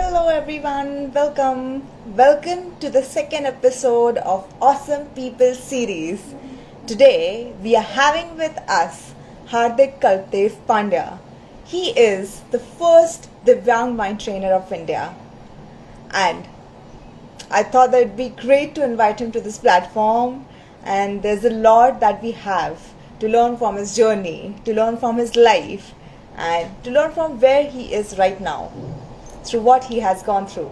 Hello everyone, welcome to the second episode of Awesome People series. Today we are having with us Hardik Kaltev Pandya. He is the first Divyang Mind Trainer of India, and I thought that it'd be great to invite him to this platform. And there's a lot that we have to learn from his journey, to learn from his life, and to learn from where he is right now through what he has gone through.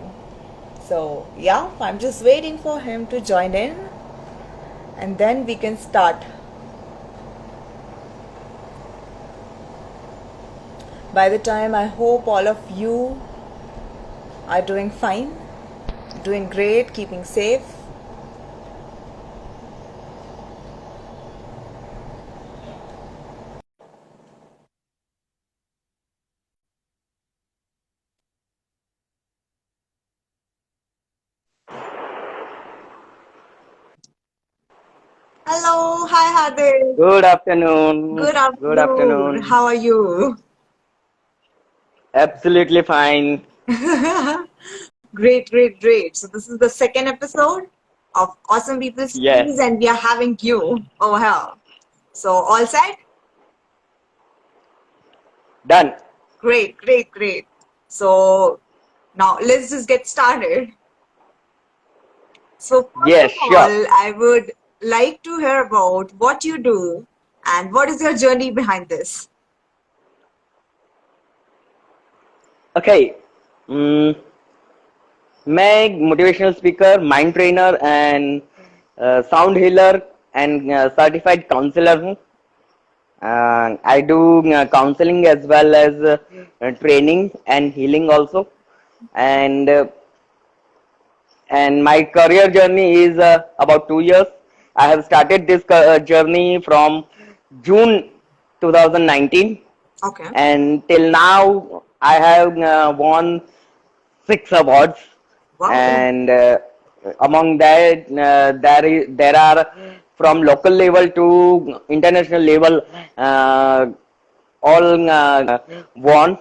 So, yeah, I'm just waiting for him to join in and then we can start. By the time, I hope all of you are doing fine, doing great, keeping safe. Hello, hi Hardik. Good afternoon. Good Good afternoon. afternoon. How are you? Absolutely fine. Great. So this is the second episode of Awesome People Yes, series, and we are having you over here. So all set? done. Great. So now let's just get started. So first of Yes, sure. all, I would like to hear about what you do and what is your journey behind this. Okay. Mm, मैं motivational speaker mind trainer and sound healer and certified counsellor हूँ. I do counseling as well as training and healing also. And my career journey is about 2 years. I have started this journey from June 2019, Okay. and till now I have won 6 awards, Wow. and among that there are from local level to international level, all won.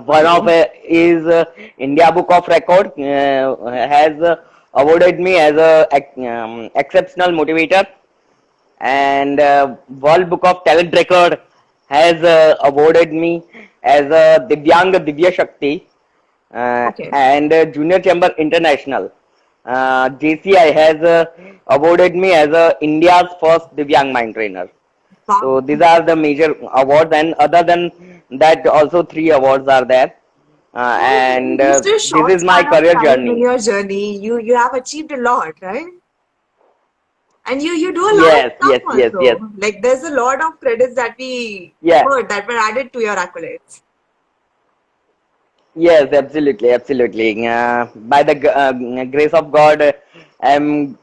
One of Oh, is India Book of Record has awarded me as a exceptional motivator, and World Book of Talent Record has awarded me as a Divyang Divya Shakti, okay. and Junior Chamber International. JCI has awarded me as India's first Divyang Mind Trainer. So Wow. these are the major awards, and other than that, also 3 awards are there. In And just a this short is my span of career time in journey. your journey, you have achieved a lot, right? And you do a lot of Yes, stuff yes, yes, yes. also. Like there's a lot of credits that we Yeah, heard that were added to your accolades. yes, absolutely, absolutely. By the grace of God, I'm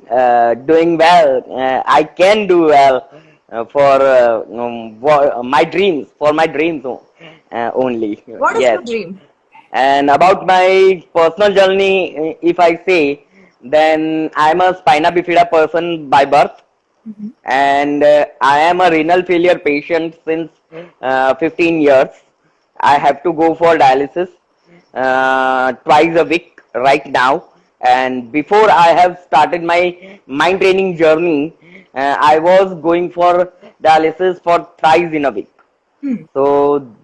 doing well. I can do well for my dreams only. What is your Yes. dream? And about my personal journey, if I say, then I'm a spina bifida person by birth, Mhm. and I am a renal failure patient since 15 years. I have to go for dialysis twice a week right now. And before I have started my mind training journey, I was going for dialysis for thrice in a week. Hmm. So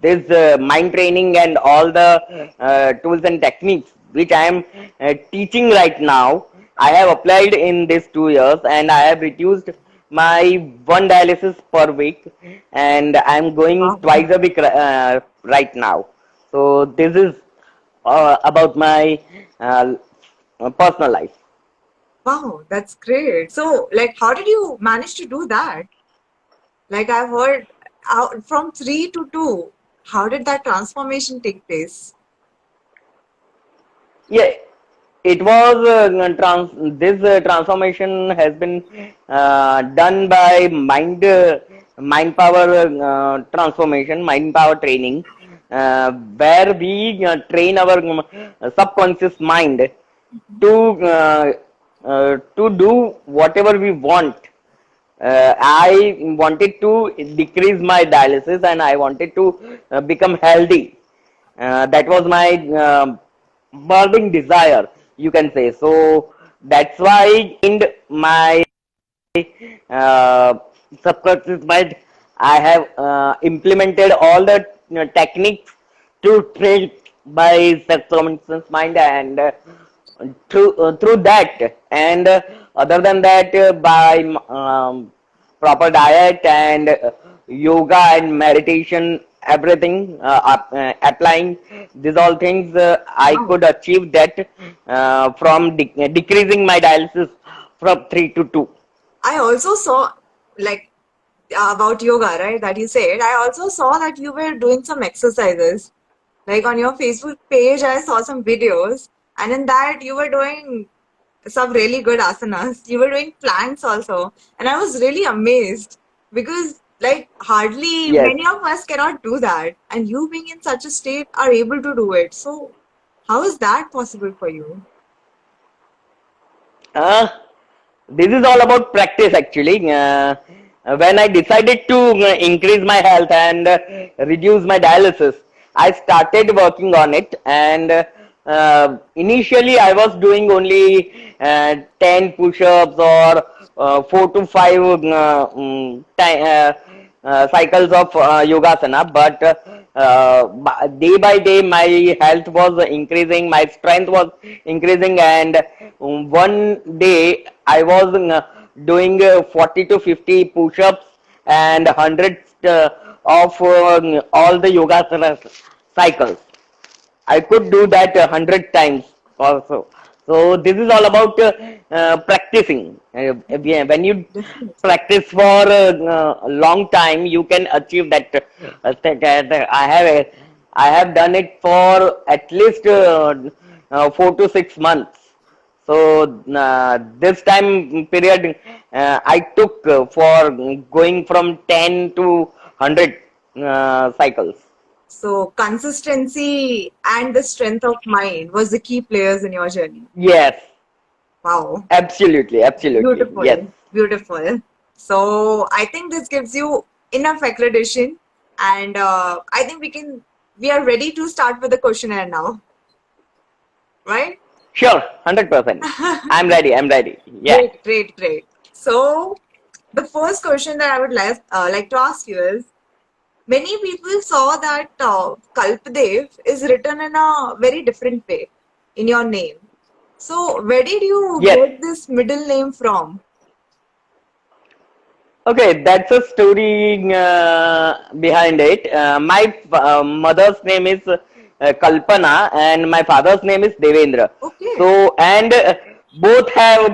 this mind training and all the tools and techniques which I am teaching right now, I have applied in these 2 years, and I have reduced my one dialysis per week, and I am going Wow. twice a week right now. So this is about my uh, personal life. Wow, that's great. So, like, how did you manage to do that? Like, I've heard from three to two. How did that transformation take place? Yeah, it was this transformation has been done by mind power transformation, mind power training, where we train our subconscious mind to do whatever we want. I wanted to decrease my dialysis, and I wanted to become healthy. That was my burning desire, you can say. So that's why in my uh, subconscious mind, I have implemented all the techniques to train my subconscious mind, and through that, and other than that, by proper diet and yoga and meditation, everything applying these all things, I Wow. could achieve that from decreasing my dialysis from 3 to 2. I also saw, like, about yoga, right? That you said. I also saw that you were doing some exercises. Like on your Facebook page, I saw some videos, and in that you were doing some really good asanas. You were doing planks also, and I was really amazed because, like, hardly Yes. many of us cannot do that, and you being in such a state are able to do it. So, how is that possible for you? Uh, this is all about practice actually. When I decided to increase my health and reduce my dialysis, I started working on it. And initially, I was doing only 10 push ups or 4 to 5 cycles of yogasana, but day by day my health was increasing, my strength was increasing, and one day I was doing 40 to 50 push-ups and hundreds of all the yogasana cycles. I could do that 100 times also. So this is all about practicing. When you Definitely. practice for a long time, you can achieve that. I have done it for at least 4 to 6 months. So this time period I took for going from 10 to 100 cycles. So, consistency and the strength of mind was the key players in your journey. Yes, Wow. absolutely, absolutely. Yes. Beautiful. Beautiful. So, I think this gives you enough accreditation, and I think we are ready to start with the questionnaire now, right? Sure, 100%. I'm ready. I'm ready. Yeah. Great, great, great. So, the first question that I would like to ask you is, many people saw that Kalpdev is written in a very different way in your name. So, where did you Yes. get this middle name from? Okay, that's a story behind it. My mother's name is Kalpana and my father's name is Devendra. Okay. So, and both have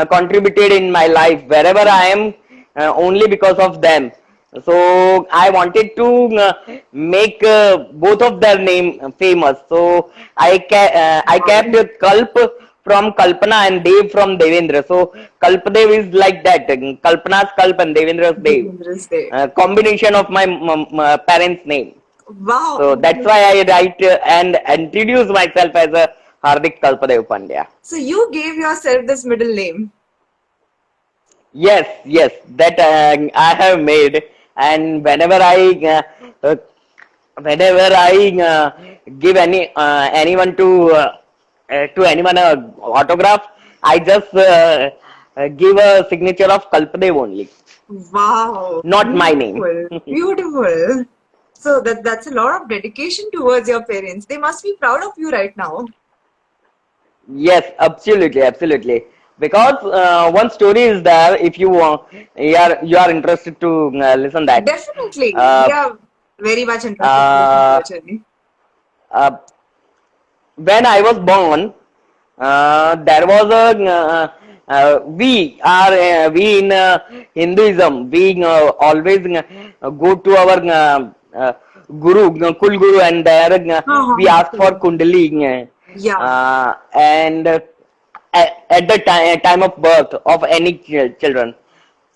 contributed in my life wherever I am, only because of them. So I wanted to make both of their name famous. So I kept Wow. Kalp from Kalpana and Dev from Devendra. So Kalpadev is like that. Kalpana's Kalp and Devendra's Dev. Devendra's Day. Combination of my parents' name. So Wow. that's why I write and introduce myself as a Hardik Kalpadev Pandya. So, you gave yourself this middle name. Yes, yes, that I have made, and uh, whenever I give anyone to anyone a autograph, I just give a signature of Kalpadev only, Wow. not my name. Beautiful. Beautiful. So, that's a lot of dedication towards your parents. They must be proud of you right now. Yes, absolutely, absolutely. Because one story is there. If you are interested to listen that. Definitely. We Uh, are very much interested to listen to uh, your journey. uh, when I was born, there was a we in Hinduism we always go to our guru, Kul Guru, and there we ask for Correct. Kundali, Yeah. and at the time of birth of any children.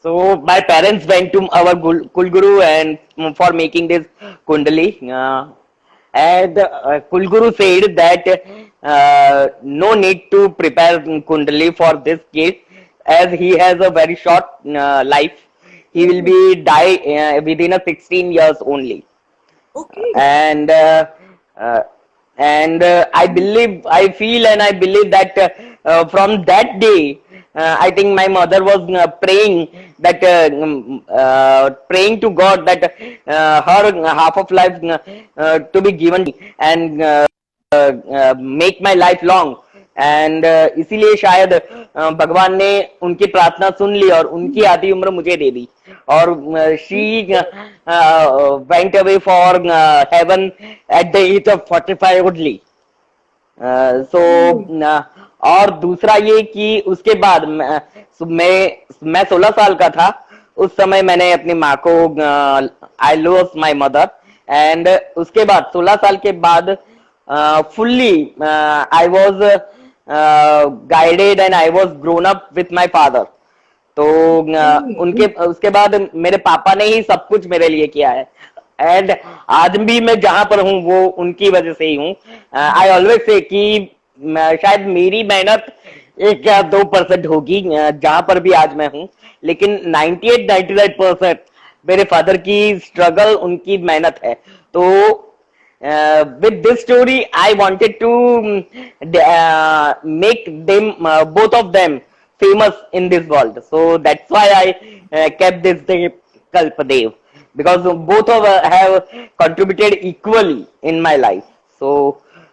So my parents went to our Kulguru and for making this Kundali. And Kulguru said that no need to prepare Kundali for this kid as he has a very short life. He will Oh, be die within a 16 years only. Okay. and uh, I feel and I believe that from that day, I think my mother was praying that praying to God that her half of life to be given to me and make my life long. And इसीलिए शायद भगवान ने उनकी प्रार्थना सुन ली और उनकी आधी उम्र मुझे दे दी और she went away for heaven at the age of 45 only. So और दूसरा ये कि उसके बाद मैं 16 साल का था उस समय मैंने अपनी माँ को I lost my mother and उसके बाद 16 साल के बाद fully I was guided and I was grown up with my father. तो उनके उसके बाद मेरे पापा ने ही सब कुछ मेरे लिए किया है एंड आज भी मैं जहां पर हूं वो उनकी वजह से ही हूं. आई ऑलवेज से कि शायद मेरी मेहनत 1 या 2% होगी जहां पर भी आज मैं हूं, लेकिन 98-99% मेरे फादर की स्ट्रगल उनकी मेहनत है. तो with this story I wanted to make them both of them famous in this world, so that's why I kept this name Kalpadev, because both of have contributed equally in my life. So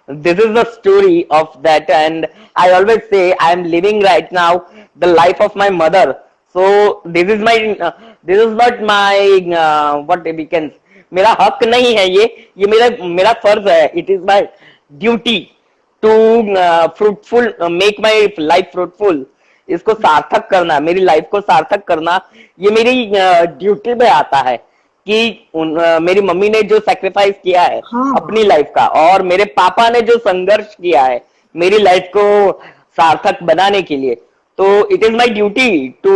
this is the story of that, and I always say I am living right now the life of my mother. So this is my this is not my what we can, मेरा हक नहीं है ये मेरा मेरा फर्ज है. It is my duty to fruitful make my life fruitful. इसको सार्थक करना, मेरी लाइफ को सार्थक करना, ये मेरी ड्यूटी में आता है कि मेरी मम्मी ने जो सेक्रीफाइस किया है अपनी लाइफ का और मेरे पापा ने जो संघर्ष किया है मेरी लाइफ को सार्थक बनाने के लिए, तो it is my duty to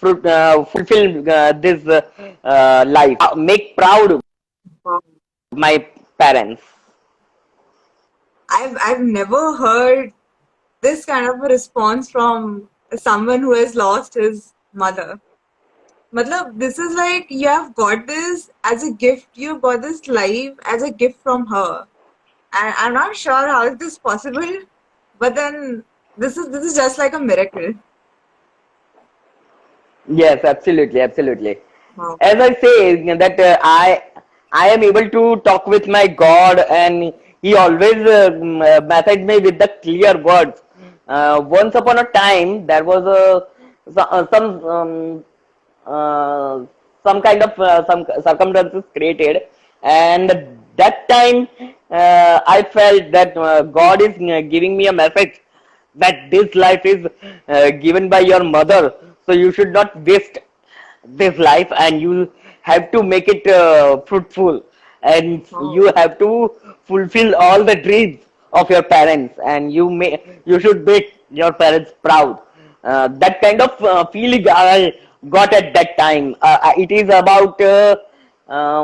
fulfill this life, make proud my parents. I've never heard this kind of a response from someone who has lost his mother. Matlab, this is like you have got this as a gift. You got this life as a gift from her, and I'm not sure how is this possible, but then this is just like a miracle. Yes, absolutely, absolutely. Wow. As I say that I am able to talk with my God, and He always messaged me with the clear words. Once upon a time, there was some kind of some circumstances created, and that time I felt that God is giving me a message that this life is given by your mother, so you should not waste this life and you have to make it fruitful, and you have to fulfill all the dreams of your parents, and you should make your parents proud. That kind of feeling I got at that time. It is about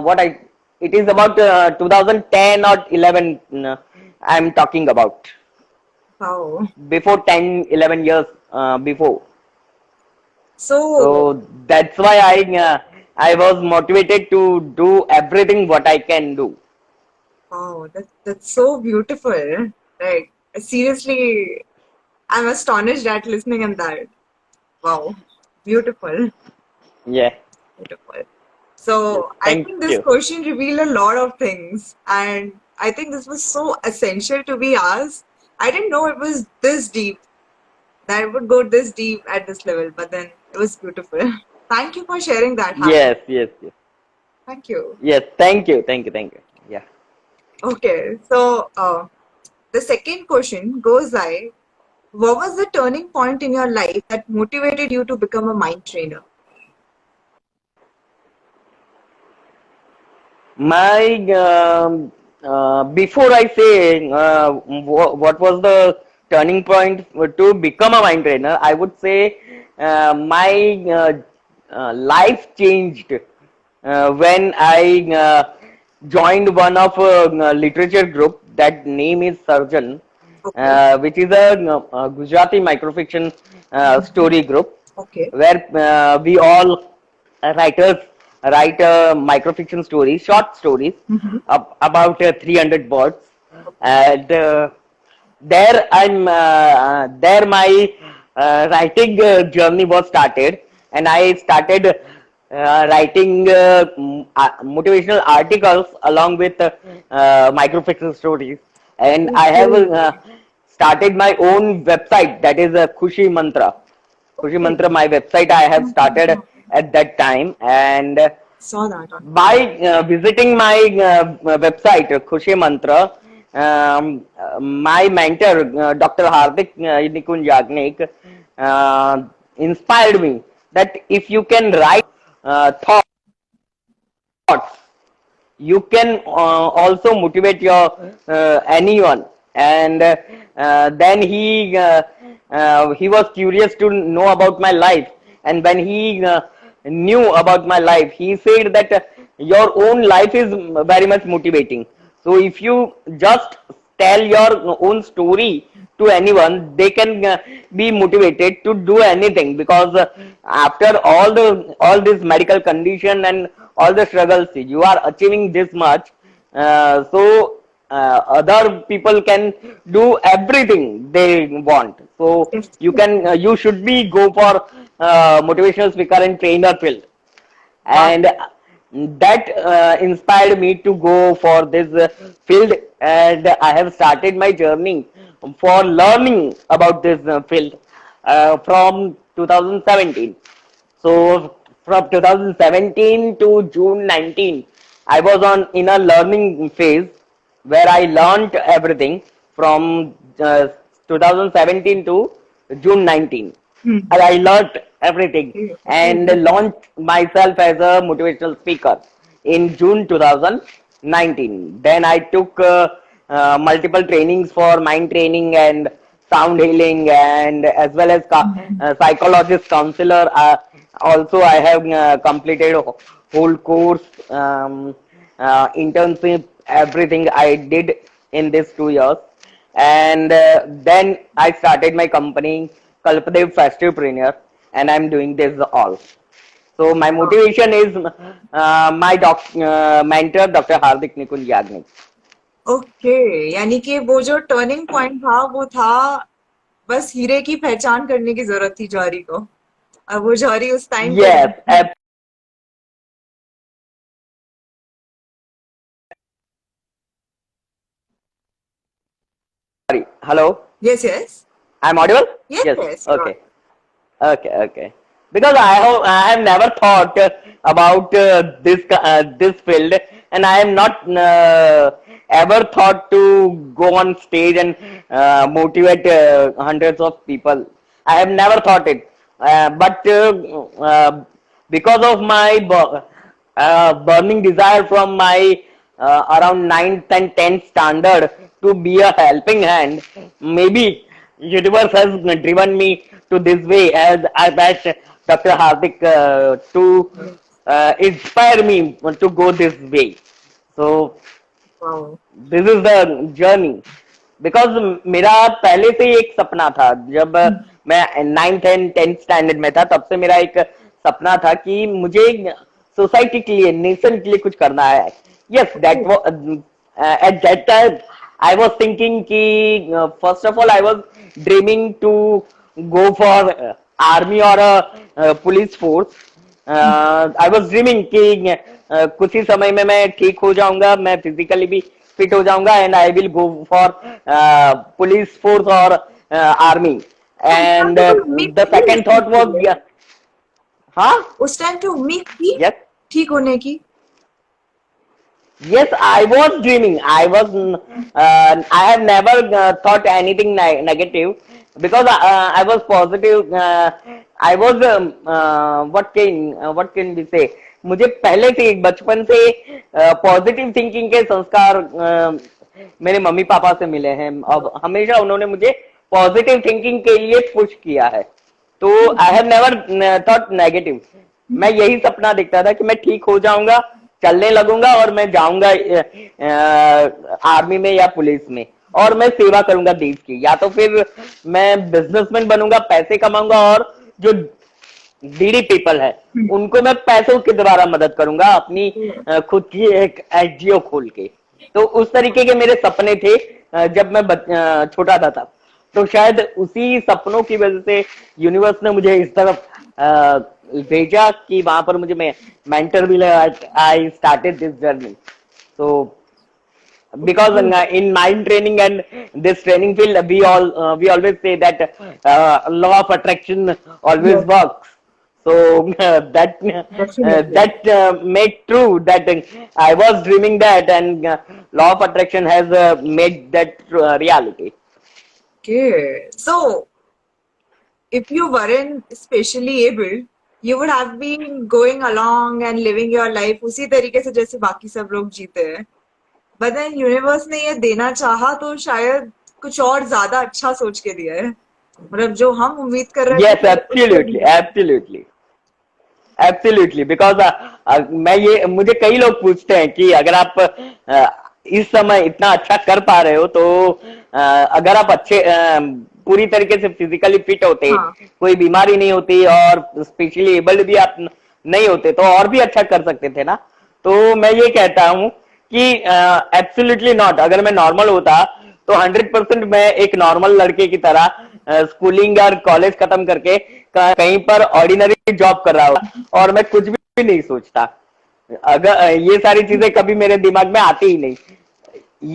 what I it is about 2010 or 11 I'm talking about. Wow. Before 10 11 years before. So That's why I was motivated to do everything what I can do. wow, that's so beautiful. Like seriously, I'm astonished at listening and that. Wow, beautiful, Yeah, beautiful. So I thank think this you. question revealed a lot of things, and I think this was so essential to be asked. I didn't know it was this deep, that it would go this deep at this level, but then it was beautiful. Thank you for sharing that, Hardik. Yes, yes, yes. Thank you. Yes, thank you, thank you, thank you. Yeah. Okay, so the second question goes like, what was the turning point in your life that motivated you to become a mind trainer? My before I say what was the turning point to become a mind trainer, I would say my life changed when I joined one of literature group. That name is Surgeon, Okay, which is a Gujarati microfiction story group okay, where we all writers write microfiction stories, short stories about 300 words, and there my writing journey was started, and I started writing motivational articles along with microfiction stories, and I have Okay. started my own website, that is Khushi Mantra. Khushi Okay. Mantra, my website I have started at that time, and Saw that on. by visiting my website Khushi Mantra, my mentor Dr. Hardik Nikunj Yagnik inspired me that if you can write thoughts, you can also motivate your anyone. And then he was curious to know about my life, and when he knew about my life, he said that your own life is very much motivating. So if you just tell your own story to anyone, they can be motivated to do anything, because after all this medical condition and all the struggles, you are achieving this much. So other people can do everything they want. So you should be go for motivational speaker and trainer field, Wow. and that inspired me to go for this field, and I have started my journey for learning about this field from 2017. So from 2017 to June 19, I was on in a learning phase where I learned everything from 2017 to June 19. Hmm. And I learned everything and launched myself as a motivational speaker in June 2019. Then I took multiple trainings for mind training and sound healing, and as well as psychologist counselor. Also, I have completed a whole course, internship, everything I did in these 2 years. And then I started my company, Kalpadev Festivepreneur, and I'm doing this all. So my motivation is my mentor, Dr. Hardik Nikunj Yagnik. Okay, यानी कि वो जो turning point था वो था बस हीरे की पहचान करने की जरूरत थी जौहरी को, और वो जौहरी उस टाइम पे नहीं Yes, थी। sorry. Hello, yes yes I'm audible? Yes Yes. Yes you are. Okay. Okay. Because I have never thought about this field, and I am not ever thought to go on stage and motivate hundreds of people. I have never thought it, but because of my burning desire from my around ninth and 10th standard to be a helping hand, maybe universe has driven me to this way, as I bet Dr. Hardik to inspire me to go this way. So wow. This is the journey, because मेरा पहले से ही एक सपना था। जब मैं ninth and tenth standard में था, तब से मेरा एक सपना था कि मुझे सोसाइटी के लिए, नेशन के लिए कुछ करना है। Yes, that at that time I was thinking कि first of all I was dreaming to go for army और police force. I was dreaming कि कुछ ही समय में मैं ठीक हो जाऊंगा, मैं फिजिकली भी फिट हो जाऊंगा, and I will go for police force और आर्मी। तो उस टाइम एंड पे कोई उम्मीद द थी इस सेकेंड चीज थॉट के वॉज, लिए? हाँ, उस टाइम पे उम्मीद थी यस, ठीक होने की? yes, I was dreaming. I have never thought anything negative, because I was positive. I was what can we say? मुझे पहले से बचपन से पॉजिटिव थिंकिंग के संस्कार मेरे मम्मी पापा से मिले हैं। अब हमेशा उन्होंने मुझे पॉजिटिव थिंकिंग के लिए पुश किया है। तो I have never thought negative. मैं यही सपना देखता था कि मैं ठीक हो जाऊंगा, चलने लगूंगा और मैं जाऊंगा आर्मी में या पुलिस में, और मैं सेवा करूंगा देश की, या तो फिर मैं बिजनेसमैन बनूंगा, पैसे कमाऊंगा, और जो नीडी पीपल है, उनको मैं पैसों के द्वारा मदद करूंगा, अपनी खुद की एक एनजीओ खोल के। तो उस तरीके के मेरे सपने थे जब मैं छोटा था तब। तो शायद उसी सपनों की वजह से यूनिवर्स ने मुझे इस तरफ भेजा कि वहां पर मुझे मेंटर भी लगा। I started this journey. So because in mind training and this training field, we always say that law of attraction always Yes, works. So definitely. that made true that I was dreaming that, and law of attraction has made that reality. Okay. So, if you weren't specially able, you would have been going along and living your life उसी तरीके से जैसे बाकी सब लोग जीते हैं। But then universe ने ये देना चाहा तो शायद कुछ और ज्यादा अच्छा सोच के दिया है। मतलब जो हम उम्मीद कर रहे Yes, थे उससे absolutely, भी। absolutely. एब्सोल्युटली, बिकॉज मुझे कई लोग पूछते हैं कि अगर आप इस समय इतना अच्छा कर पा रहे हो तो अगर आप अच्छे पूरी तरीके से फिजिकली फिट होते, हाँ, कोई बीमारी नहीं होती और स्पेशली एबल्ड भी आप नहीं होते तो और भी अच्छा कर सकते थे ना। तो मैं ये कहता हूं कि एब्सोल्युटली नॉट। अगर मैं नॉर्मल होता तो 100% मैं एक नॉर्मल लड़के की तरह स्कूलिंग और कॉलेज खत्म करके कहीं पर ऑर्डिनरी जॉब कर रहा होगा और मैं कुछ भी नहीं सोचता। अगर ये सारी चीजें कभी मेरे दिमाग में आती ही नहीं।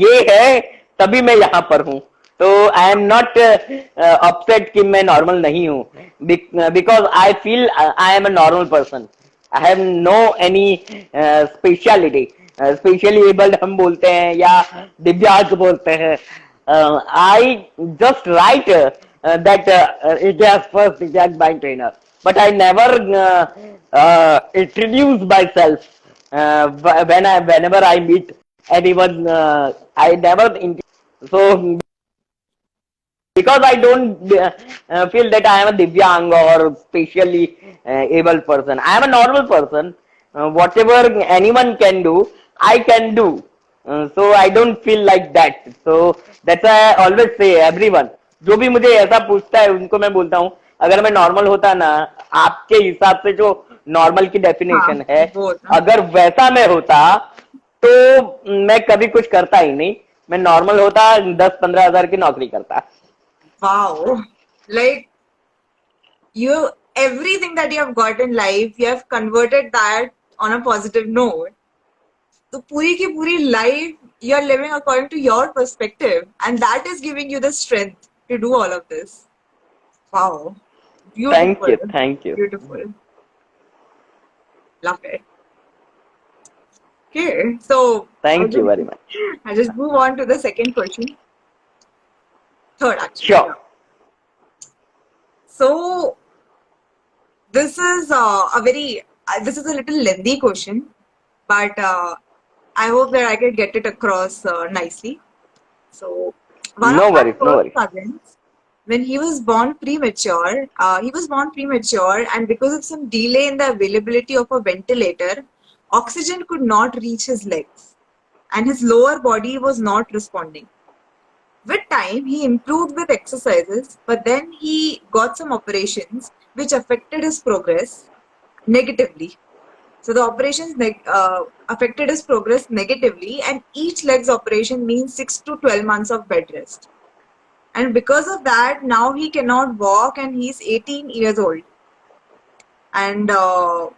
ये है तभी मैं यहाँ पर हूँ। तो आई एम नॉट अपसेट कि मैं नॉर्मल नहीं हूँ, because I feel I am a normal person. I have no any speciality. Specially abled हम बोलते हैं या दिव्यांग बोलते हैं। I just write that India's first Indian mind trainer, but I never introduce myself whenever I meet anyone. I never so because I don't feel that I am a divyang or specially able person. I am a normal person. Whatever anyone can do, I can do. So I don't feel like that. So that's why I always say everyone जो भी मुझे ऐसा पूछता है उनको मैं बोलता हूँ अगर मैं नॉर्मल होता ना, आपके हिसाब से जो नॉर्मल की हाँ, डेफिनेशन है, वो था। अगर वैसा मैं होता तो मैं कभी कुछ करता ही नहीं। मैं नॉर्मल होता 10-15 हजार की नौकरी करता। Wow. Like you, everything that you have got in life, you have converted that on a positive note. तो पूरी की पूरी life you are living according to your perspective, and that is giving you the strength to do all of this. Wow. Thank Beautiful. You, thank you, Beautiful. Love it. Okay, so thank you very much. I'll just move on to the second question. Third, actually. Sure. Yeah. So this is this is a little lengthy question, but I hope that I can get it across nicely. So one no of my worries, no first worries. cousins, when he was born premature, and because of some delay in the availability of a ventilator, oxygen could not reach his legs, and his lower body was not responding. With time, he improved with exercises, but then he got some operations which affected his progress negatively. So the operations affected his progress negatively, and each leg's operation means 6 to 12 months of bed rest. And because of that, now he cannot walk, and he's 18 years old. And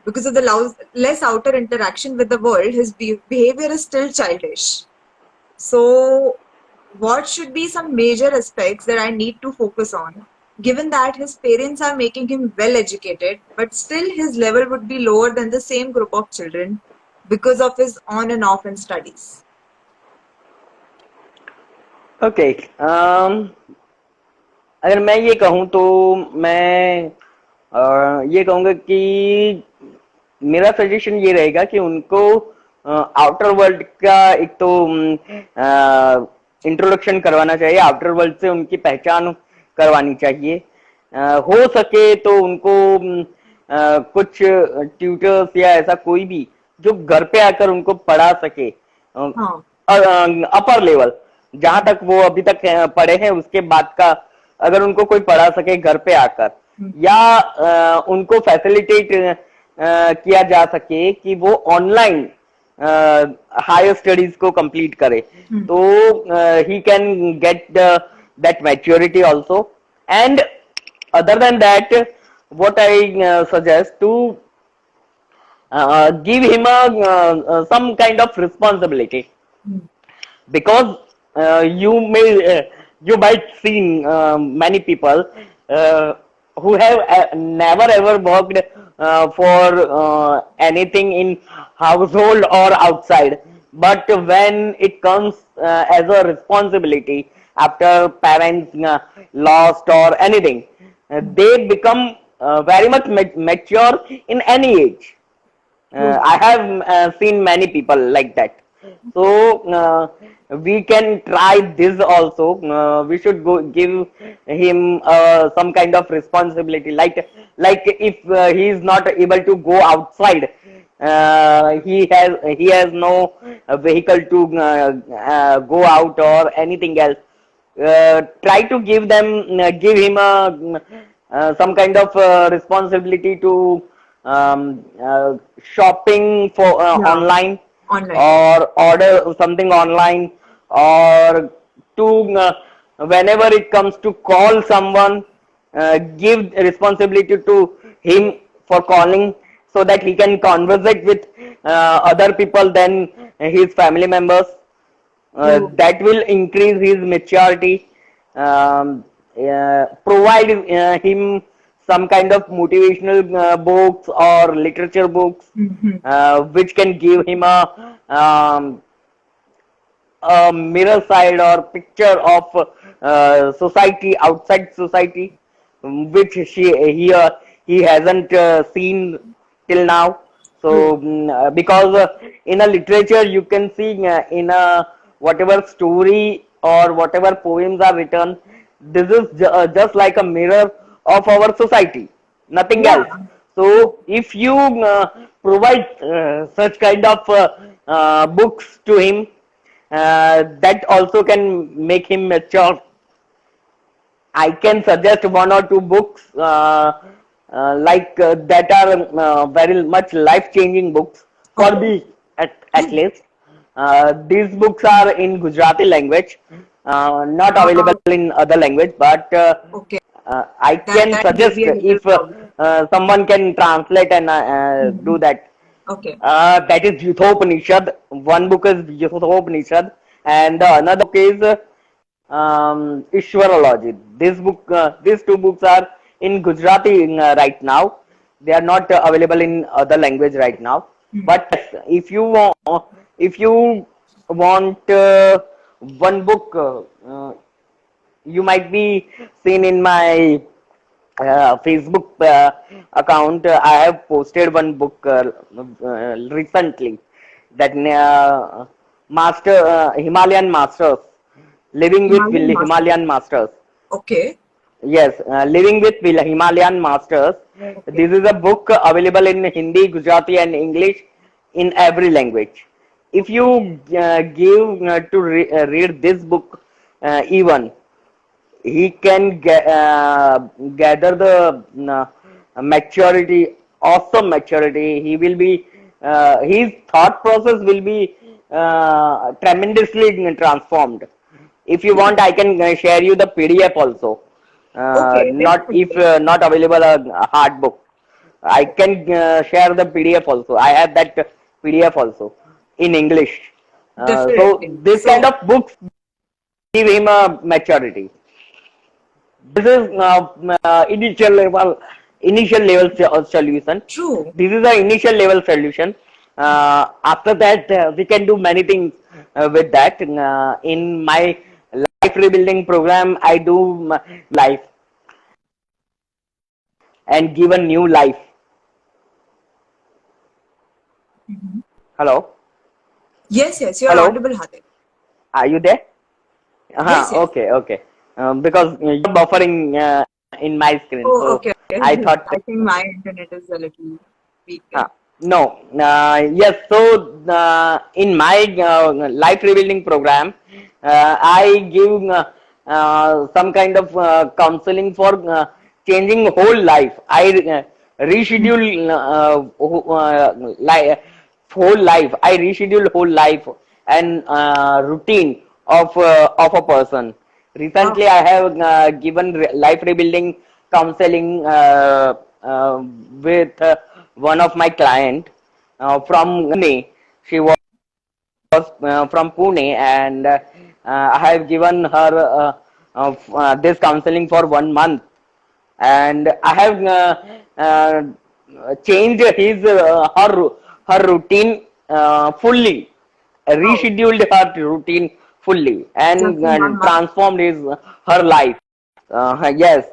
because of the less outer interaction with the world, his behavior is still childish. So what should be some major aspects that I need to focus on, given that his parents are making him well educated, but still his level would be lower than the same group of children because of his on and off in studies? Okay, अगर मैं ये कहूँ तो मैं ये कहूँगा कि मेरा सजेशन ये रहेगा कि उनको आउटर वर्ल्ड का एक तो इंट्रोडक्शन करवाना चाहिए। आउटर वर्ल्ड से उनकी पहचान करवानी चाहिए। हो सके तो उनको कुछ ट्यूटर्स या ऐसा कोई भी जो घर पे आकर उनको पढ़ा सके, हाँ, अपर लेवल जहां तक वो अभी तक पढ़े हैं उसके बाद का अगर उनको कोई पढ़ा सके घर पे आकर, या उनको फैसिलिटेट किया जा सके कि वो ऑनलाइन हायर स्टडीज को कंप्लीट करे, तो he can get that maturity also. And other than that, what I suggest to give him some kind of responsibility, because you might see many people who have never ever worked for anything in household or outside, but when it comes as a responsibility after parents lost or anything, they become very much mature in any age. I have seen many people like that. So we can try this also. We should go give him some kind of responsibility. Like if he is not able to go outside, he has no vehicle to go out or anything else. Try to give him some kind of responsibility to shopping for Yeah. online, Online. or order something online, or to whenever it comes to call someone, give responsibility to him for calling, so that he can conversate with other people than his family members. True. That will increase his maturity. Provide him some kind of motivational books or literature books, which can give him a mirror side or picture of society, outside society, which he hasn't seen till now. So because in a literature you can see in a whatever story or whatever poems are written, this is just like a mirror of our society, nothing Yeah. else. So if you provide such kind of books to him, that also can make him mature. I can suggest one or two books that are very much life-changing books for me at least. These books are in Gujarati language, not available in other language, but Okay. I can That may suggest be a little if problem. someone can translate and do that. Okay. That is Yuthopanishad. One book is Yuthopanishad, and the another book is Ishwarology. These two books are in Gujarati right now. They are not available in other language right now. But yes, if you want one book, you might be seen in my Facebook account. I have posted one book recently, that Himalayan Masters, Living with Himalayan Master. Himalayan Masters. Okay. Yes, Living with Himalayan Masters. This is a book available in Hindi, Gujarati, and English, in every language. If you give to read this book, even he can gather the maturity, awesome maturity. He will be his thought process will be tremendously transformed. If you want, I can share you the PDF also. Okay, Not if definitely. not available a hard book, I can share the PDF also. I have that PDF also in English. So Definitely. this kind So, of books give him a maturity. This is initial level solution. true. This is the initial level solution. After that, we can do many things with that. In my life rebuilding program, I do life and give a new life. Hello, Yes, you're hello, audible, Hardik. are you there? Yes. Okay, okay. Because you're buffering in my screen, Oh, so okay. I thought. I think my internet is a little weak then. No, yes. So, in my life rebuilding program, I give some kind of counseling for changing whole life. I reschedule whole life. I reschedule whole life and routine of a person. Wow. Recently, I have given life rebuilding counseling with one of my client from Pune. She was from Pune, and I have given her this counseling for 1 month, and I have changed her routine fully, Wow. rescheduled her routine fully, Just and in 1 month. transformed her life. Yes,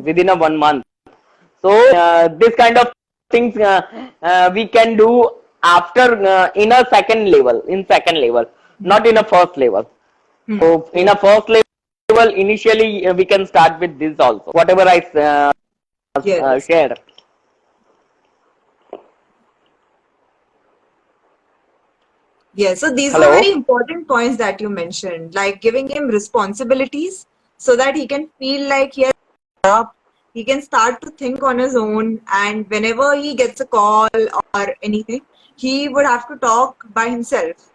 within a 1 month. So this kind of things we can do after in second level, not in a first level. Hmm. So in a first level, initially we can start with this also. Whatever I Yes. share. Yes, so these were very Hello. important points that you mentioned, like giving him responsibilities so that he can feel like he has up, he can start to think on his own, and whenever he gets a call or anything, he would have to talk by himself.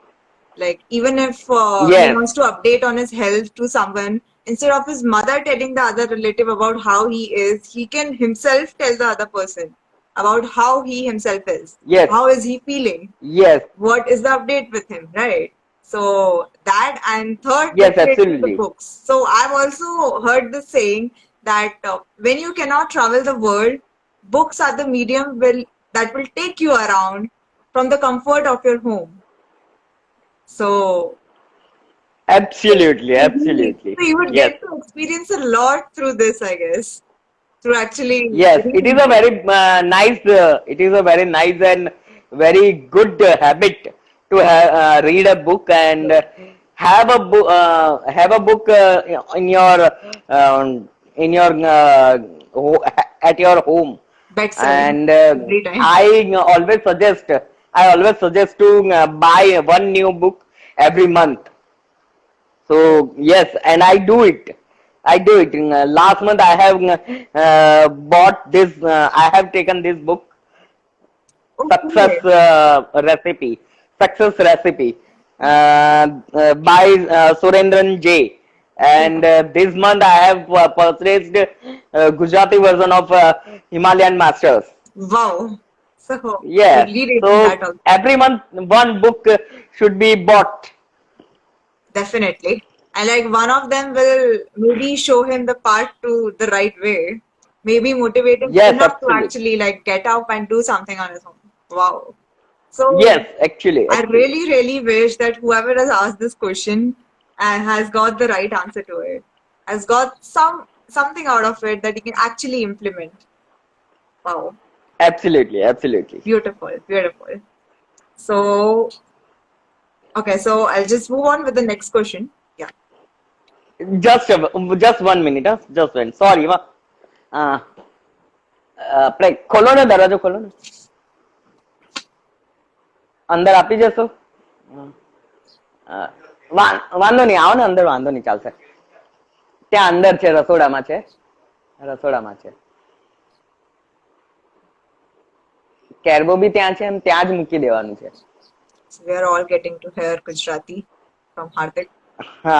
Like even if he Yes, wants to update on his health to someone, instead of his mother telling the other relative about how he is, he can himself tell the other person about how he himself is. yes, How is he feeling? yes, What is the update with him, right? So that, and third, yes, definitely the absolutely. books. So I've also heard the saying that when you cannot travel the world, books are the medium that will take you around from the comfort of your home. So yes, Absolutely, absolutely. so you would Yes. get to experience a lot through this, I guess, through actually Yes, it is reading a books. very nice. It is a very nice and very good habit to read a book and have a book in your at your home. Bedside And every time. I always suggest to buy one new book every month. So yes, and I do it. I do it. Last month I have bought this. I have taken this book, Success Okay. Recipe. Success Recipe by Surendran J. And this month I have purchased Gujarati version of Himalayan Masters. Wow. So you're Yes. reading that So also. every month one book should be bought. Definitely. And like one of them will maybe show him the path to the right way. Maybe motivate him Yes, enough to absolutely. actually like get up and do something on his own. Wow. So Yes, actually, I actually. really, really wish that whoever has asked this question has got the right answer to it, has got something out of it that he can actually implement. Wow. Absolutely, absolutely. Beautiful, beautiful. So okay, so I'll just move on with the next question. Yeah. Just 1 minute, huh? Just one. Sorry, uh, આપણે ખોલો ને દરવાજો ખોલો ને અંદર આપી જશો વાંધો નહીં આવો ને અંદર વાંધો નહીં ચાલશે ત્યાં અંદર છે રસોડામાં છે કેરબો બી ત્યાં છે એમ ત્યાં જ મૂકી દેવાનું છે So we are all getting to hear Gujarati from Hardik. હા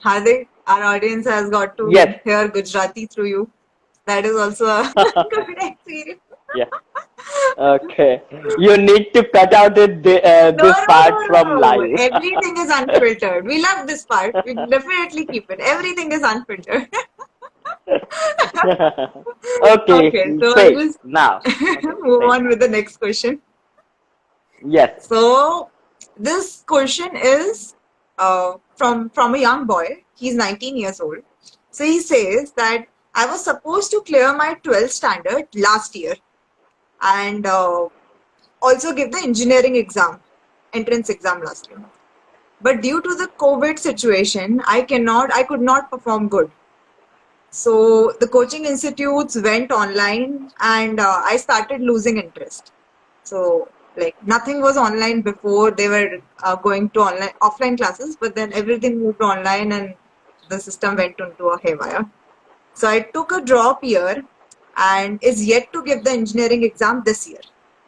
Hardik, our audience has got yes to hear Gujarati through you. That is also a good experience. Yeah okay, you need to cut out No, this no, part no, from no. live. Everything is unfiltered. We love this part. We definitely keep it. Everything is unfiltered. Okay, Okay, so I'll say just now. Okay, move say. on with the next question. Yes. So this question is from a young boy. He's 19 years old. So he says that I was supposed to clear my 12th standard last year and also give the engineering exam, entrance exam last year. But due to the COVID situation, I could not perform good. So the coaching institutes went online and I started losing interest. So like nothing was online before. They were going to online offline classes, but then everything moved online and the system went into a haywire. So I took a drop year and is yet to give the engineering exam this year.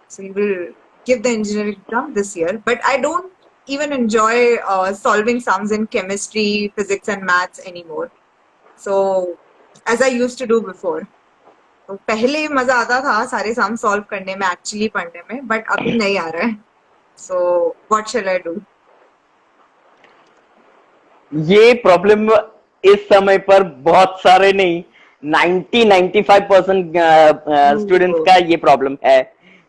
So you will give the engineering exam this year, but I don't even enjoy solving sums in chemistry, physics, and maths anymore. So as I used to do before. तो पहले मजा आता था सारे sum solve करने में, actually पढ़ने में, बट अभी नहीं आ रहा है. So what shell I do? ये प्रॉब्लम इस समय पर बहुत सारे नहीं, 90-95% स्टूडेंट्स का ये प्रॉब्लम है,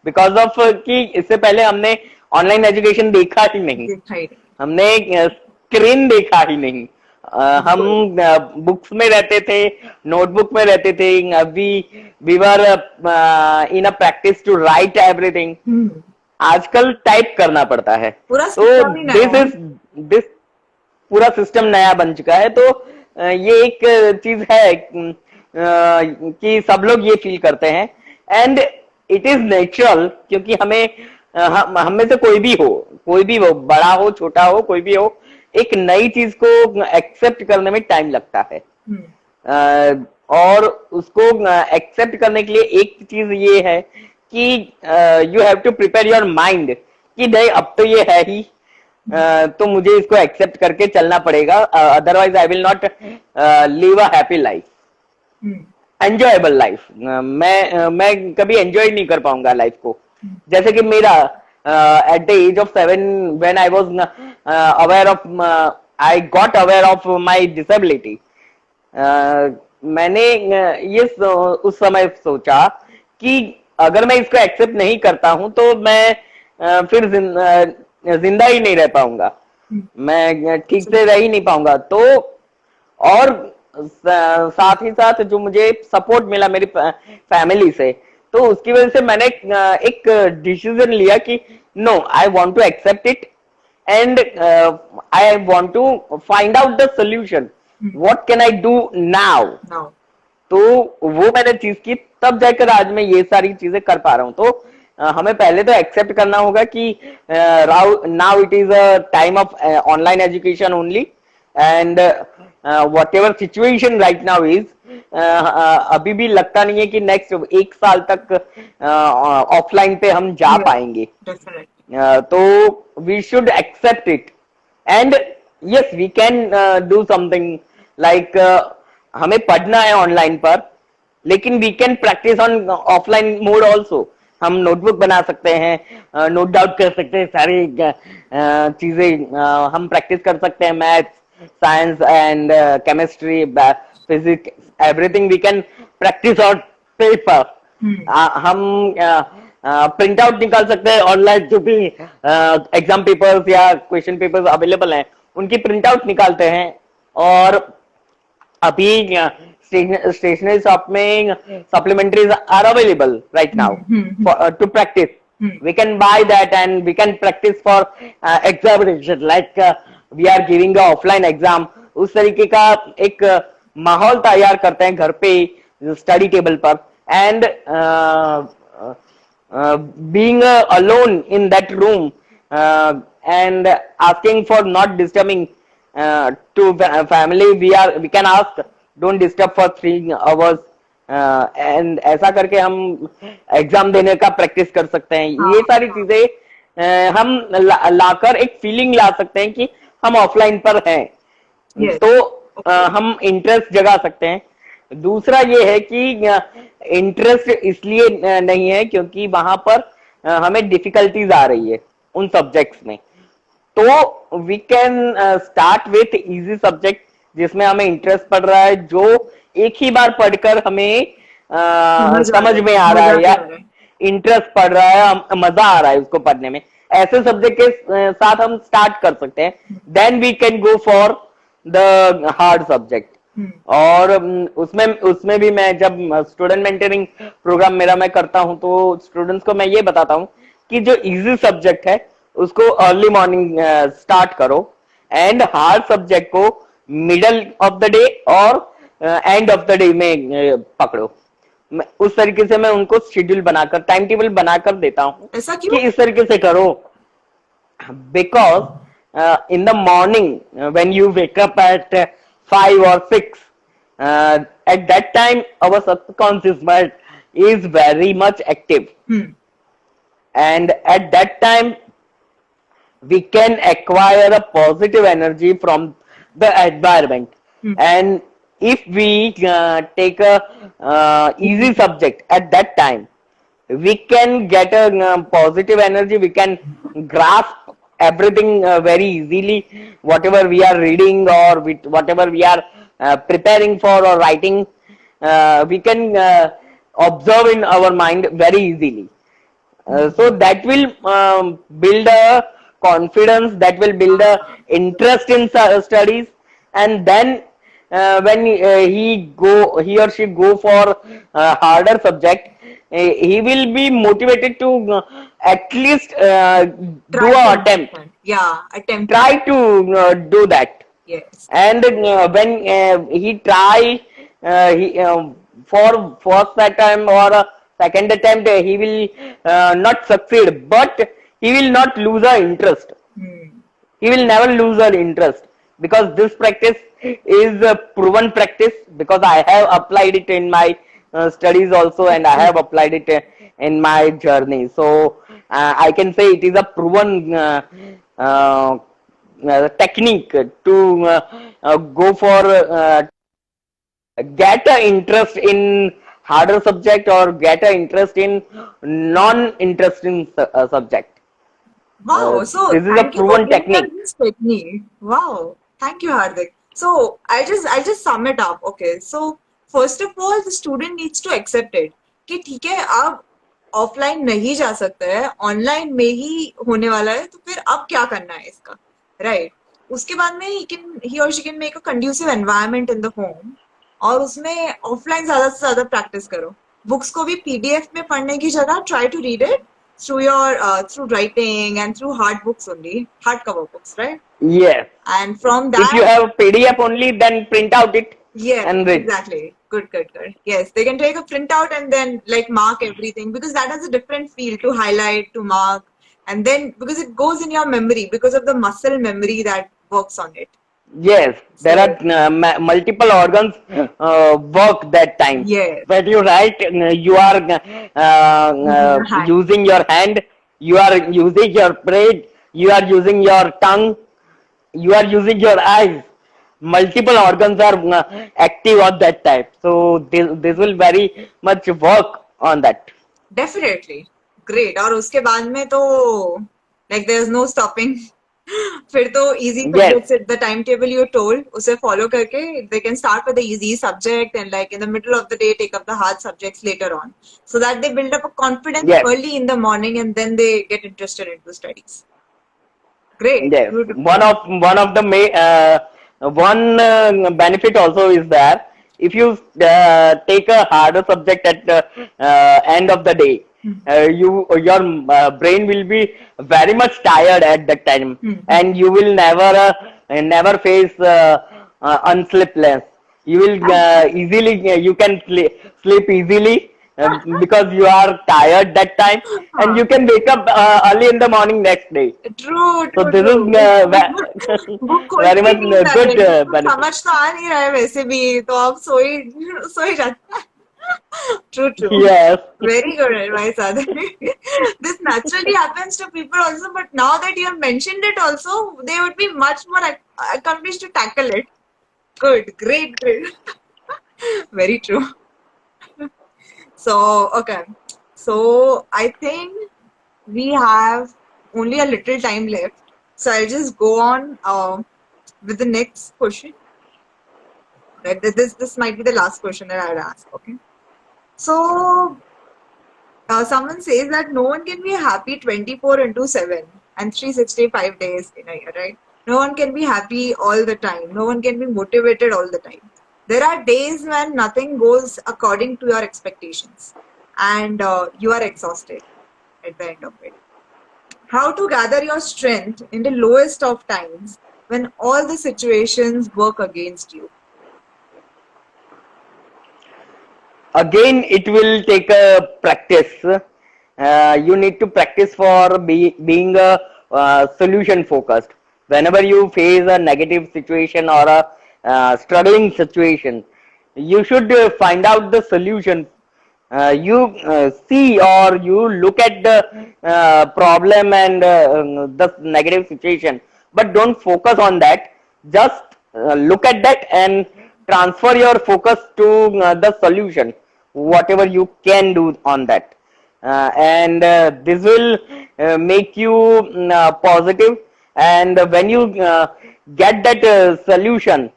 बिकॉज ऑफ कि इससे पहले हमने ऑनलाइन एजुकेशन देखा ही नहीं, हमने स्क्रीन देखा ही नहीं. हम बुक्स में रहते थे, नोटबुक में रहते थे. We were in a practice to write everything. आजकल टाइप करना पड़ता है. तो दिस पूरा सिस्टम नया बन चुका है. तो ये एक चीज है कि सब लोग ये फील करते हैं, एंड इट इज नेचुरल, क्योंकि हम में से कोई भी हो, बड़ा हो, छोटा हो, कोई भी हो, एक नई चीज को एक्सेप्ट करने में टाइम लगता है. और उसको एक्सेप्ट करने के लिए एक चीज ये है कि you have to prepare your mind कि नहीं, अब तो ये है ही, तो मुझे इसको एक्सेप्ट करके चलना पड़ेगा, otherwise I will not live a happy life, enjoyable life. मैं कभी एंजॉय नहीं कर पाऊंगा लाइफ को. जैसे कि मेरा at the age of 7, when I was I got aware of my disability, मैंने ये उस समय सोचा कि अगर मैं इसको एक्सेप्ट नहीं करता हूं तो मैं फिर जिंदा ही नहीं रह पाऊंगा, मैं ठीक से रह ही नहीं पाऊंगा. तो और साथ ही साथ जो मुझे सपोर्ट मिला मेरी फैमिली से, तो उसकी वजह से मैंने एक डिसीजन लिया कि no, I want to accept it and I want to find out the solution, what can I do now. तो वो मैंने चीज की, तब जाकर आज मैं ये सारी चीजें कर पा रहा हूं. तो हमें पहले तो एक्सेप्ट करना होगा कि now it is a time of online education only, and whatever situation right now is, अभी भी लगता नहीं है कि नेक्स्ट 1 साल तक ऑफलाइन पे हम जा पाएंगे. तो we should accept it, and yes we can do something like, हमें पढ़ना है ऑनलाइन पर, लेकिन we can practise on offline mode also. हम नोटबुक बना सकते हैं, नोट डाउन कर सकते हैं, सारी चीजें हम प्रैक्टिस कर सकते हैं. Maths, science and chemistry, physics, everything we can practice on paper. हम प्रिंट आउट निकाल सकते हैं ऑनलाइन, जो भी एग्जाम पेपर्स या क्वेश्चन पेपर्स अवेलेबल हैं उनकी प्रिंट आउट निकालते हैं. और अभी स्टेशनरी शॉप में supplementaries are available right now to practise. We can buy that and we can practice for examination like we are giving a offline exam. उस तरीके का एक माहौल तैयार करते हैं घर पे स्टडी टेबल पर, and being alone in that room and asking for not disturbing to family, we can ask don't disturb for 3 hours, and ऐसा करके हम एग्जाम देने का प्रैक्टिस कर सकते हैं. ये सारी चीजें हम लाकर एक फीलिंग ला सकते हैं कि हम ऑफलाइन पर हैं. तो हम इंटरेस्ट जगा सकते हैं. दूसरा ये है कि इंटरेस्ट इसलिए नहीं है क्योंकि वहां पर हमें डिफिकल्टीज आ रही है उन सब्जेक्ट्स में. तो we can start with easy subject जिसमें हमें इंटरेस्ट पड़ रहा है, जो एक ही बार पढ़कर हमें समझ में आ रहा है या इंटरेस्ट पड़ रहा है, मजा आ रहा है उसको पढ़ने में. ऐसे सब्जेक्ट के साथ हम स्टार्ट कर सकते हैं. Then we can go for the hard subject. और उसमें भी मैं जब स्टूडेंट मेंटरिंग प्रोग्राम मेरा मैं करता हूं तो स्टूडेंट्स को मैं ये बताता हूं कि जो इजी सब्जेक्ट है उसको अर्ली मॉर्निंग स्टार्ट करो, एंड हार्ड सब्जेक्ट को मिडल ऑफ द डे और एंड ऑफ द डे में पकड़ो. उस तरीके से मैं उनको शेड्यूल बनाकर, टाइम टेबल बनाकर देता हूँ कि इस तरीके से करो. Because in the morning when you wake up at 5 or 6, at that time our subconscious mind is very much active, and at that time we can acquire a positive energy from the environment. And if we take a easy subject at that time, we can get a positive energy, we can grasp everything very easily, whatever we are reading or whatever we are preparing for or writing, we can observe in our mind very easily. So that will build a confidence, that will build a interest in studies, and then when he or she go for harder subject, he will be motivated to at least do Try to a attempt, understand. Yeah, attempt. try to do that. Yes. And when he try for first attempt or second attempt, he will not succeed, but he will not lose our interest. He will never lose our interest, because this practice is a proven practice, because I have applied it in my studies also, and I have applied it in my journey. So I can say it is a proven technique to go for get a interest in harder subject or get a interest in non-interesting subject. Wow, so This is a thank you for proven giving us technique. this technique. Wow, thank you, Hardik. So I'll just sum it up. Okay, so first of all, the student needs to accept it कि ठीक है आप offline नहीं जा सकते हैं, online में ही होने वाला है, तो फिर अब क्या करना है इसका, राइट? उसके बाद में he or she can make a conducive environment in the home, और उसमें ऑफलाइन ज्यादा से ज्यादा प्रैक्टिस करो. बुक्स को भी पीडीएफ में पढ़ने की जगह try to read it through your through writing and through hard books only, hardcover books, right? Yes. And from If you that, have PDF only, then print out it yeah, and read. exactly. Good, good, good. Yes, they can take a printout and then like mark everything, because that has a different feel to highlight, to mark, and then because it goes in your memory because of the muscle memory that works on it. Yes, there So, are multiple organs work that time. yes, When you write, you are your hand. using your hand, you are using your brain, you are using your tongue, you are using your eyes. Multiple organs are active at that time. So this will very much work on that. Definitely. Great. और उसके बाद में तो like there's no stopping. फिर तो easy Yes. subjects, the timetable you told, उसे follow करके they can start with the easy subject and like in the middle of the day take up the hard subjects later on, so that they build up a confidence Yes. early in the morning and then they get interested into studies. Great. Yes, Beautiful. one of the one benefit also is there. If you take a harder subject at the end of the day, your brain will be very much tired at that time, and you will never face unsleepless. You will easily you can sleep easily because you are tired that time, and you can wake up early in the morning next day. True, So true, this true. is book खोल very के much नींद आ good जाएगी, तो benefit. समझ तो आ नहीं रहा है वैसे भी, तो आप सो ही जाते. True, true. Yes. Very good advice, Aditi. This naturally happens to people also, but now that you have mentioned it also, they would be much more accomplished to tackle it. Good, great, great. Very true. So, okay. So, I think we have only a little time left. So, I'll just go on with the next question. Right? This might be the last question that I would ask. Okay. So, someone says that no one can be happy 24 into 7 and 365 days in a year, right? No one can be happy all the time. No one can be motivated all the time. There are days when nothing goes according to your expectations and you are exhausted at the end of it. How to gather your strength in the lowest of times when all the situations work against you? Again, it will take a practice. You need to practice for being a solution focused. Whenever you face a negative situation or a struggling situation, you should find out the solution. You see or you look at the problem and the negative situation, but don't focus on that. Just look at that and transfer your focus to the solution, whatever you can do on that. And this will make you positive, and when you get that solution,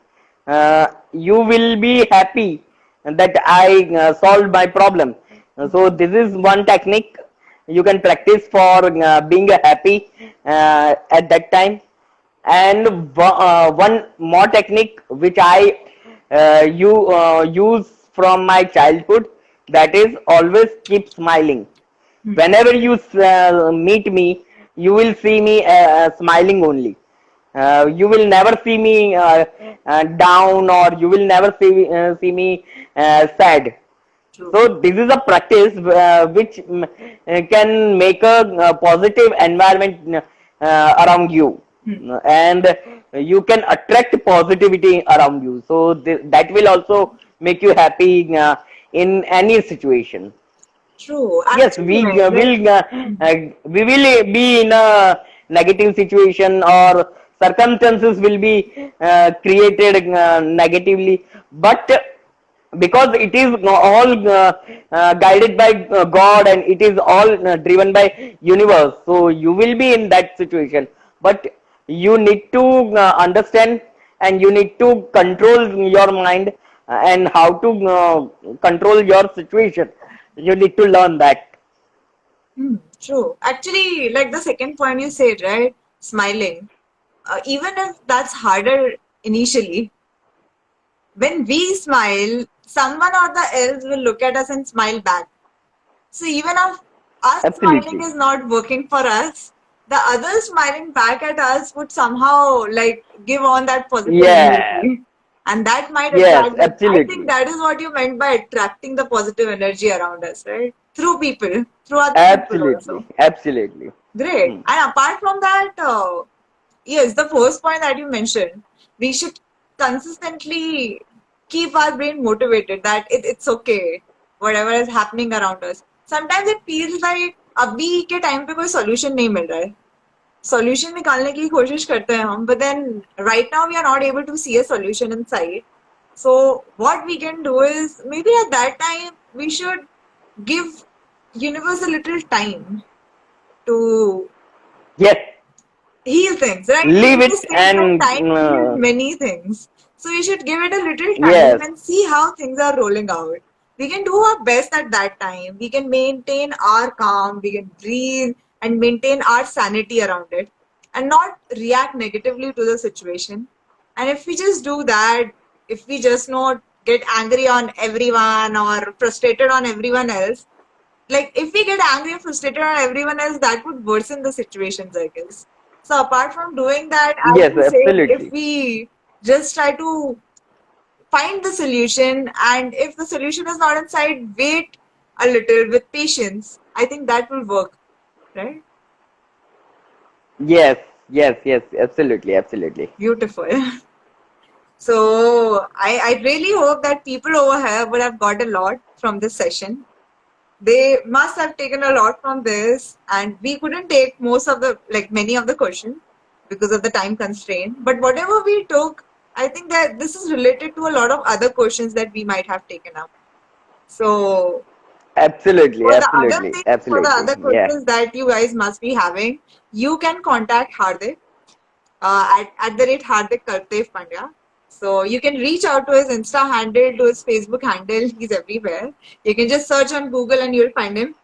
you will be happy that I solved my problem. So this is one technique you can practice for being happy at that time. And one more technique which I use from my childhood, that is always keep smiling. Whenever you meet me, you will see me smiling only. You will never see me down, or you will never see me sad. So this is a practice which can make a positive environment around you, and you can attract positivity around you. So that will also make you happy in any situation. True. Yes, Actually, we will be in a negative situation, or circumstances will be created negatively, but because it is all guided by God, and it is all driven by universe, so you will be in that situation, but you need to understand, and you need to control your mind, and how to control your situation. You need to learn that. true. Actually, like the second point you said, right? Smiling. Even if that's harder initially, when we smile, someone or the else will look at us and smile back. So even if us smiling Absolutely. is not working for us, the others smiling back at us would somehow like give on that positive Yeah. energy. And that might Yes, attract that. I think absolutely. that is what you meant by attracting the positive energy around us, right? Through people, through other people Absolutely. also. Absolutely. Great. Hmm. And apart from that, yes, the first point that you mentioned, we should consistently keep our brain motivated that it's okay, whatever is happening around us. Sometimes it feels like अभी के time पे कोई solution नहीं मिल रहा है. Solution निकालने की कोशिश करते हैं हम, but then right now we are not able to see a solution in sight. So what we can do is maybe at that time we should give universe a little time to Yes. heal things, right? Leave They it say that and time heals many things. So we should give it a little time yes. and see how things are rolling out. We can do our best at that time. We can maintain our calm, we can breathe and maintain our sanity around it and not react negatively to the situation. And if we just do that, if we just not get angry on everyone or frustrated on everyone else, like if we get angry and frustrated on everyone else, that would worsen the situations, I guess. So apart from doing that, as Yes, you said, if absolutely. we just try to find the solution, and if the solution is not inside, wait a little with patience, I think that will work, right? Yes, yes, yes, absolutely, absolutely. Beautiful. So I really hope that people over here would have got a lot from this session. They must have taken a lot from this, and we couldn't take most of the, like many of the questions because of the time constraint. But whatever we took, I think that this is related to a lot of other questions that we might have taken up. So Absolutely, for the other absolutely, things, for the absolutely. other Yeah. questions that you guys must be having, you can contact Hardik at the rate Hardik Kartev Pandya. So you can reach out to his Insta handle, to his Facebook handle. He's everywhere. You can just search on Google and you'll find him.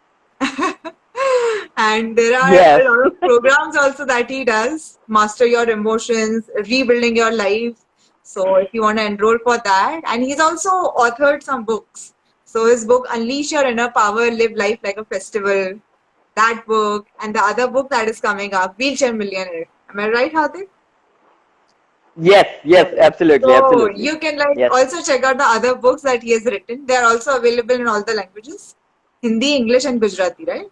And there are Yes. a lot of programs also that he does. Master your emotions, rebuilding your life. So if you want to enroll for that, and he's also authored some books. So his book Unleash Your Inner Power, Live Life Like a Festival, that book, and the other book that is coming up, Wheelchair Millionaire. Am I right, Hardik? Yes, yes, Right. absolutely, So absolutely. you can like Yes. also check out the other books that he has written. They are also available in all the languages, Hindi, English, and Gujarati, right?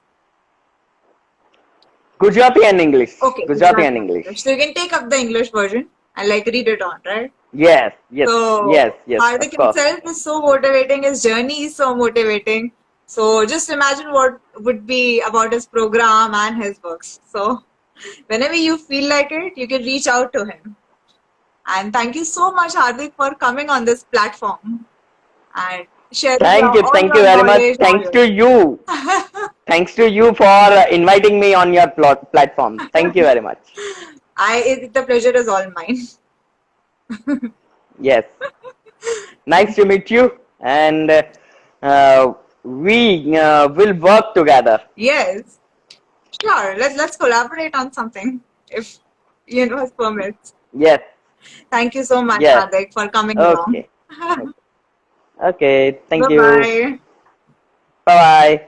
Gujarati and English. Okay, Gujarati and Gujarati and English. English. So you can take up the English version and like read it on, right? Yes, yes, So yes, yes, of Hardik course. himself is so motivating. His journey is so motivating. So just imagine what would be about his program and his books. So whenever you feel like it, you can reach out to him. And thank you so much, Hardik, for coming on this platform and sharing all Thank you your very much. knowledge, all Thanks your to you. Thanks to you for inviting me on your platform. Thank you very much. the pleasure is all mine. Yes. Nice to meet you. And we will work together. Yes, sure. Let's collaborate on something if universe permits. Yes, Thank you so much, yes. Hardik, for coming along. Okay. Okay. Okay. Bye Thank you. bye. Bye bye.